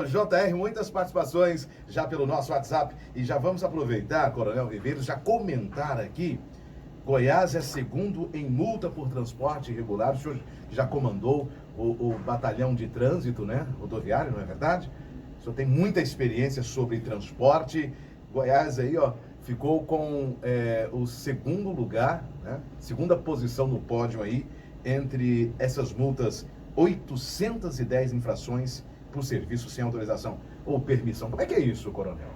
JR, muitas participações já pelo nosso WhatsApp. E já vamos aproveitar, Coronel Viveiros, já comentar aqui. Goiás é segundo em multa por transporte irregular. O senhor já comandou o batalhão de trânsito, né? Rodoviário, não é verdade? O senhor tem muita experiência sobre transporte. Goiás aí, ó, ficou com o segundo lugar, né? Segunda posição no pódio aí, entre essas multas, 810 infrações por serviço sem autorização ou permissão. Como é que é isso, Coronel?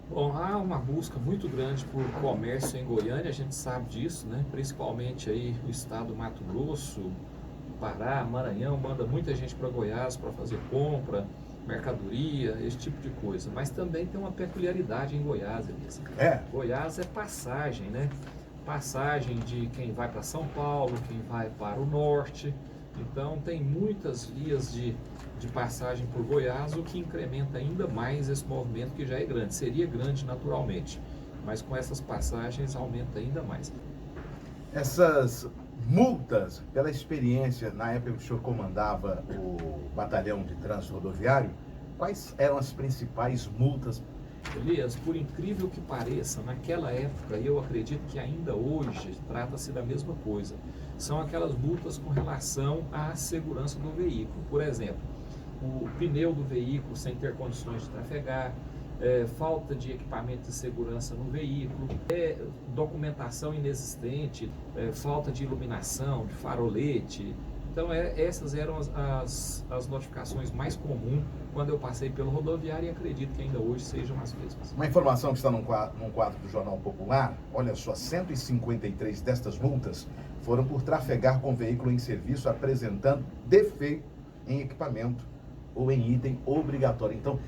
Bom, há uma busca muito grande por comércio em Goiânia, a gente sabe disso, né? Principalmente aí o estado do Mato Grosso, Pará, Maranhão, manda muita gente para Goiás para fazer compra, mercadoria, esse tipo de coisa. Mas também tem uma peculiaridade em Goiás, Elisa. Goiás é passagem, né? Passagem de quem vai para São Paulo, quem vai para o norte. Então tem muitas vias de passagem por Goiás, o que incrementa ainda mais esse movimento que já é grande. Seria grande naturalmente, mas com essas passagens aumenta ainda mais. Essas multas, pela experiência, na época que o senhor comandava o batalhão de trânsito rodoviário, quais eram as principais multas? Elias, por incrível que pareça, naquela época, eu acredito que ainda hoje trata-se da mesma coisa. São aquelas multas com relação à segurança do veículo. Por exemplo, o pneu do veículo sem ter condições de trafegar, falta de equipamento de segurança no veículo, documentação inexistente, falta de iluminação, de farolete. Então essas eram as notificações mais comuns quando eu passei pelo rodoviário e acredito que ainda hoje sejam as mesmas. Uma informação que está num quadro do Jornal Popular, olha só, 153 destas multas foram por trafegar com veículo em serviço apresentando defeito em equipamento ou em item obrigatório. Então,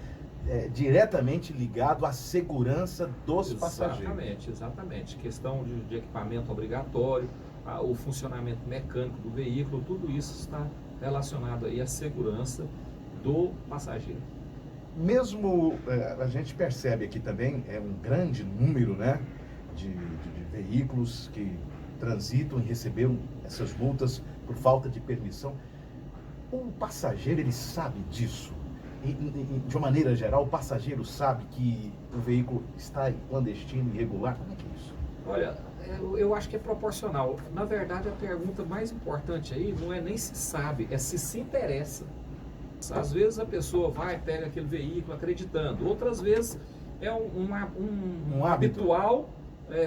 diretamente ligado à segurança dos passageiros. Exatamente. Questão de equipamento obrigatório, o funcionamento mecânico do veículo, tudo isso está relacionado aí à segurança do passageiro. Mesmo, a gente percebe aqui também, um grande número, né, de veículos que transitam e receberam essas multas por falta de permissão. O passageiro, ele sabe disso? E, de uma maneira geral, o passageiro sabe que o veículo está clandestino, irregular? Como é que é isso? Olha, eu acho que é proporcional. Na verdade, a pergunta mais importante aí não é nem se sabe, é se interessa. Às vezes a pessoa vai, pega aquele veículo acreditando. Outras vezes é um habitual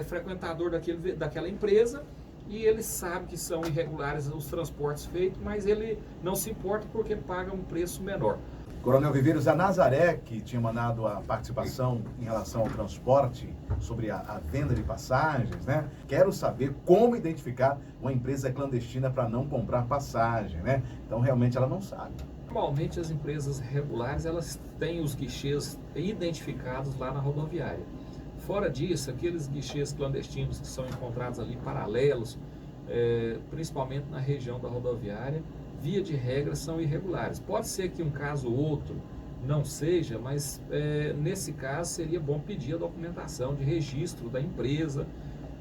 frequentador daquela empresa e ele sabe que são irregulares os transportes feitos, mas ele não se importa porque ele paga um preço menor. Coronel Viveiros, a Nazaré, que tinha mandado a participação em relação ao transporte, sobre a venda de passagens, né? Quero saber como identificar uma empresa clandestina para não comprar passagem, né? Então, realmente, ela não sabe. Normalmente, as empresas regulares, elas têm os guichês identificados lá na rodoviária. Fora disso, aqueles guichês clandestinos que são encontrados ali paralelos, principalmente na região da rodoviária, via de regra são irregulares. Pode ser que um caso ou outro não seja, mas nesse caso seria bom pedir a documentação de registro da empresa,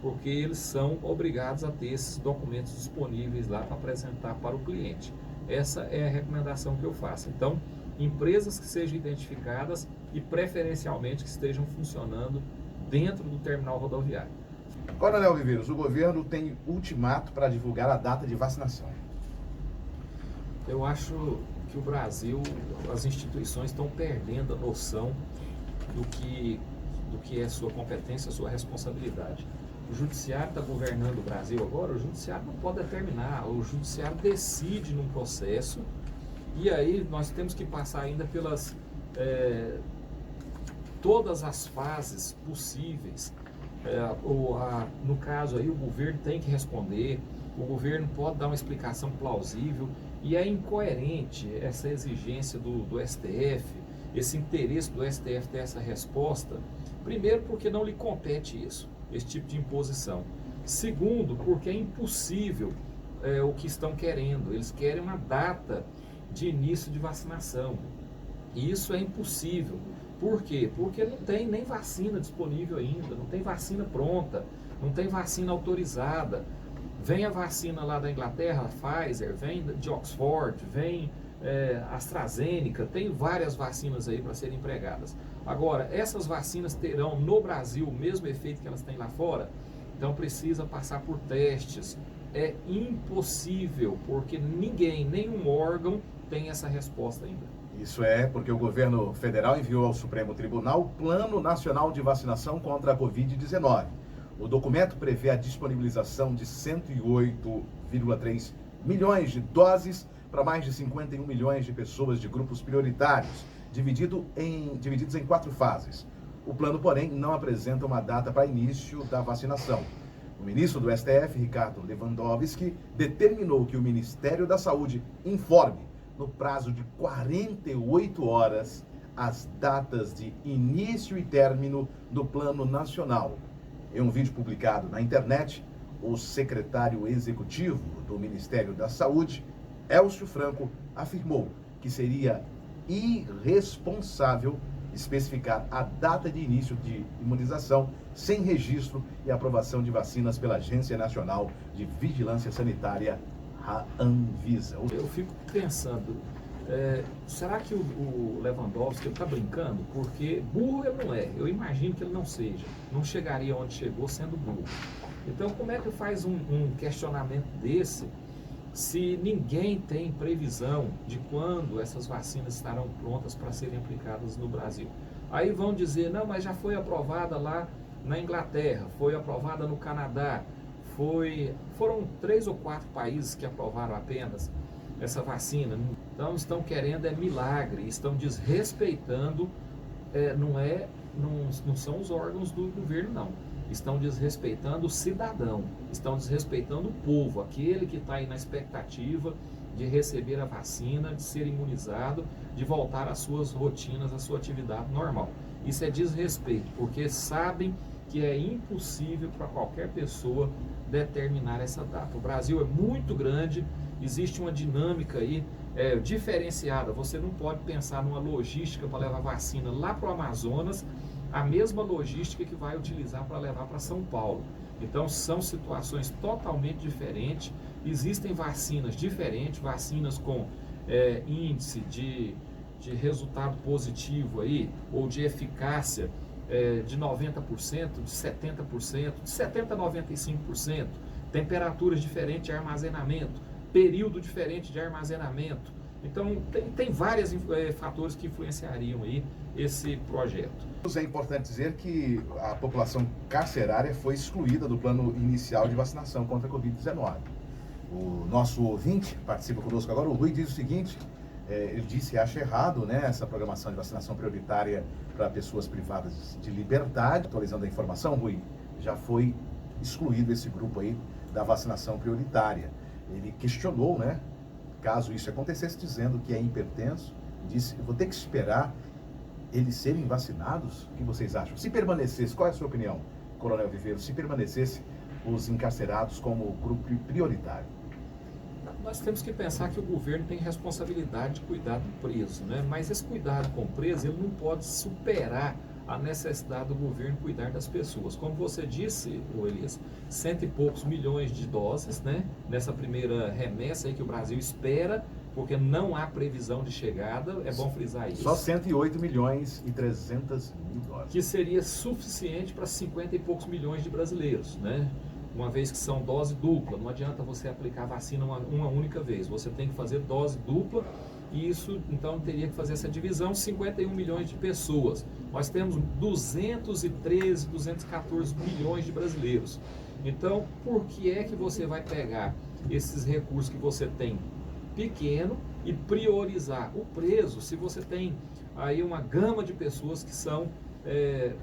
porque eles são obrigados a ter esses documentos disponíveis lá para apresentar para o cliente. Essa é a recomendação que eu faço. Então, empresas que sejam identificadas e preferencialmente que estejam funcionando dentro do terminal rodoviário. Coronel Viveiros, o governo tem ultimato para divulgar a data de vacinação. Eu acho que o Brasil, as instituições estão perdendo a noção do que é sua competência, sua responsabilidade. O judiciário está governando o Brasil agora, o judiciário não pode determinar, o judiciário decide num processo e aí nós temos que passar ainda pelas todas as fases possíveis. No caso aí o governo tem que responder, o governo pode dar uma explicação plausível e é incoerente essa exigência do STF, esse interesse do STF ter essa resposta, primeiro porque não lhe compete isso, esse tipo de imposição. Segundo, porque é impossível o que estão querendo, eles querem uma data de início de vacinação e isso é impossível. Por quê? Porque não tem nem vacina disponível ainda, não tem vacina pronta, não tem vacina autorizada. Vem a vacina lá da Inglaterra, a Pfizer, vem de Oxford, vem AstraZeneca, tem várias vacinas aí para serem empregadas. Agora, essas vacinas terão no Brasil o mesmo efeito que elas têm lá fora? Então precisa passar por testes. É impossível, porque ninguém, nenhum órgão tem essa resposta ainda. Isso é porque o governo federal enviou ao Supremo Tribunal o Plano Nacional de Vacinação contra a Covid-19. O documento prevê a disponibilização de 108,3 milhões de doses para mais de 51 milhões de pessoas de grupos prioritários, divididos em 4 fases. O plano, porém, não apresenta uma data para início da vacinação. O ministro do STF, Ricardo Lewandowski, determinou que o Ministério da Saúde informe, no prazo de 48 horas, as datas de início e término do Plano Nacional. Em um vídeo publicado na internet, o secretário executivo do Ministério da Saúde, Elcio Franco, afirmou que seria irresponsável especificar a data de início de imunização sem registro e aprovação de vacinas pela Agência Nacional de Vigilância Sanitária, a Anvisa. Eu fico pensando, será que o Lewandowski está brincando? Porque burro ele não é, eu imagino que ele não seja, não chegaria onde chegou sendo burro. Então como é que faz um questionamento desse se ninguém tem previsão de quando essas vacinas estarão prontas para serem aplicadas no Brasil? Aí vão dizer, não, mas já foi aprovada lá na Inglaterra, foi aprovada no Canadá, foram 3 ou 4 países que aprovaram apenas essa vacina. Então estão querendo milagre, estão desrespeitando, não são os órgãos do governo não, estão desrespeitando o cidadão, estão desrespeitando o povo, aquele que está aí na expectativa de receber a vacina, de ser imunizado, de voltar às suas rotinas, à sua atividade normal. Isso é desrespeito, porque sabem que é impossível para qualquer pessoa determinar essa data. O Brasil é muito grande, existe uma dinâmica aí diferenciada. Você não pode pensar numa logística para levar vacina lá para o Amazonas, a mesma logística que vai utilizar para levar para São Paulo. Então são situações totalmente diferentes, existem vacinas diferentes, vacinas com índice de resultado positivo aí, ou de eficácia de 90%, de 70%, de 70% a 95%, temperaturas diferentes de armazenamento, período diferente de armazenamento. Então tem vários fatores que influenciariam aí esse projeto. É importante dizer que a população carcerária foi excluída do plano inicial de vacinação contra a Covid-19. O nosso ouvinte participa conosco agora, o Rui, diz o seguinte, ele disse que acha errado, né, essa programação de vacinação prioritária para pessoas privadas de liberdade. Atualizando a informação, Rui, já foi excluído esse grupo aí da vacinação prioritária. Ele questionou, né, caso isso acontecesse, dizendo que é hipertenso, disse, eu vou ter que esperar eles serem vacinados? O que vocês acham? Se permanecesse, qual é a sua opinião, Coronel Viveiro, se permanecesse os encarcerados como grupo prioritário? Nós temos que pensar que o governo tem responsabilidade de cuidar do preso, né? Mas esse cuidado com o preso, ele não pode superar a necessidade do governo cuidar das pessoas. Como você disse, Elias, 100 e poucos milhões de doses, né? Nessa primeira remessa aí que o Brasil espera, porque não há previsão de chegada, é bom frisar isso. Só 108 milhões e 300 mil doses. Que seria suficiente para 50 e poucos milhões de brasileiros, né? Uma vez que são dose dupla, não adianta você aplicar a vacina uma única vez, você tem que fazer dose dupla, e isso, então, teria que fazer essa divisão, 51 milhões de pessoas. Nós temos 213, 214 milhões de brasileiros. Então, por que é que você vai pegar esses recursos que você tem pequeno e priorizar o preso, se você tem aí uma gama de pessoas que são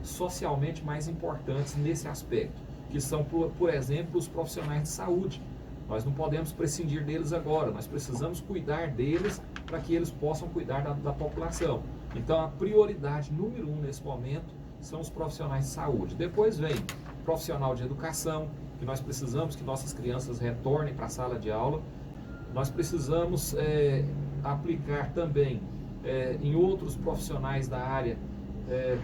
socialmente mais importantes nesse aspecto, que são, por exemplo, os profissionais de saúde. Nós não podemos prescindir deles agora, nós precisamos cuidar deles para que eles possam cuidar da população. Então a prioridade número 1 nesse momento são os profissionais de saúde. Depois vem profissional de educação, que nós precisamos que nossas crianças retornem para a sala de aula. Nós precisamos aplicar também em outros profissionais da área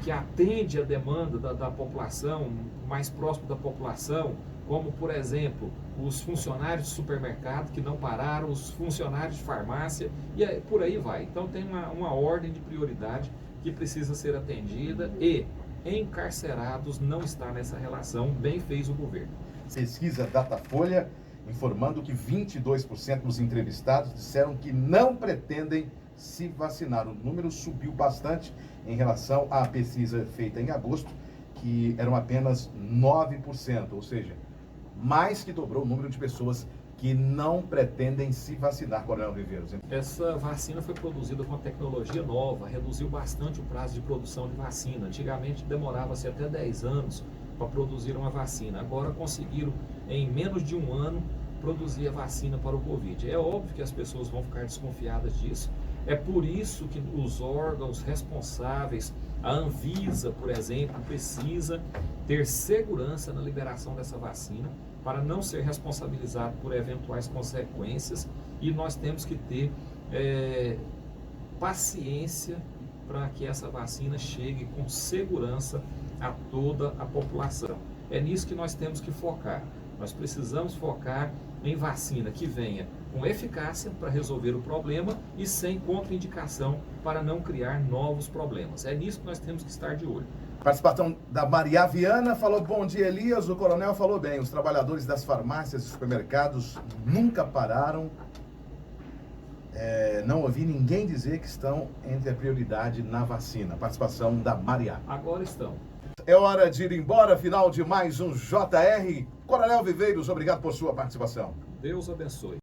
que atende a demanda da população, mais próximo da população, como, por exemplo, os funcionários de supermercado que não pararam, os funcionários de farmácia, e por aí vai. Então tem uma ordem de prioridade que precisa ser atendida e encarcerados não está nessa relação, bem fez o governo. Pesquisa Datafolha informando que 22% dos entrevistados disseram que não pretendem se vacinar. O número subiu bastante em relação à pesquisa feita em agosto, que eram apenas 9%, ou seja, mais que dobrou o número de pessoas que não pretendem se vacinar, Coronel Viveiros. Essa vacina foi produzida com tecnologia nova, reduziu bastante o prazo de produção de vacina. Antigamente demorava-se até 10 anos para produzir uma vacina. Agora conseguiram, em menos de um ano, produzir a vacina para o Covid. É óbvio que as pessoas vão ficar desconfiadas disso. É por isso que os órgãos responsáveis, a Anvisa, por exemplo, precisa ter segurança na liberação dessa vacina para não ser responsabilizado por eventuais consequências, e nós temos que ter paciência para que essa vacina chegue com segurança a toda a população. É nisso que nós temos que focar. Nós precisamos focar em vacina que venha com eficácia para resolver o problema e sem contraindicação para não criar novos problemas. É nisso que nós temos que estar de olho. Participação da Maria Viana falou: bom dia, Elias. O coronel falou bem. Os trabalhadores das farmácias e supermercados nunca pararam. Não ouvi ninguém dizer que estão entre a prioridade na vacina. Participação da Maria. Agora estão. É hora de ir embora, final de mais um JR. Coronel Viveiros, obrigado por sua participação. Deus abençoe.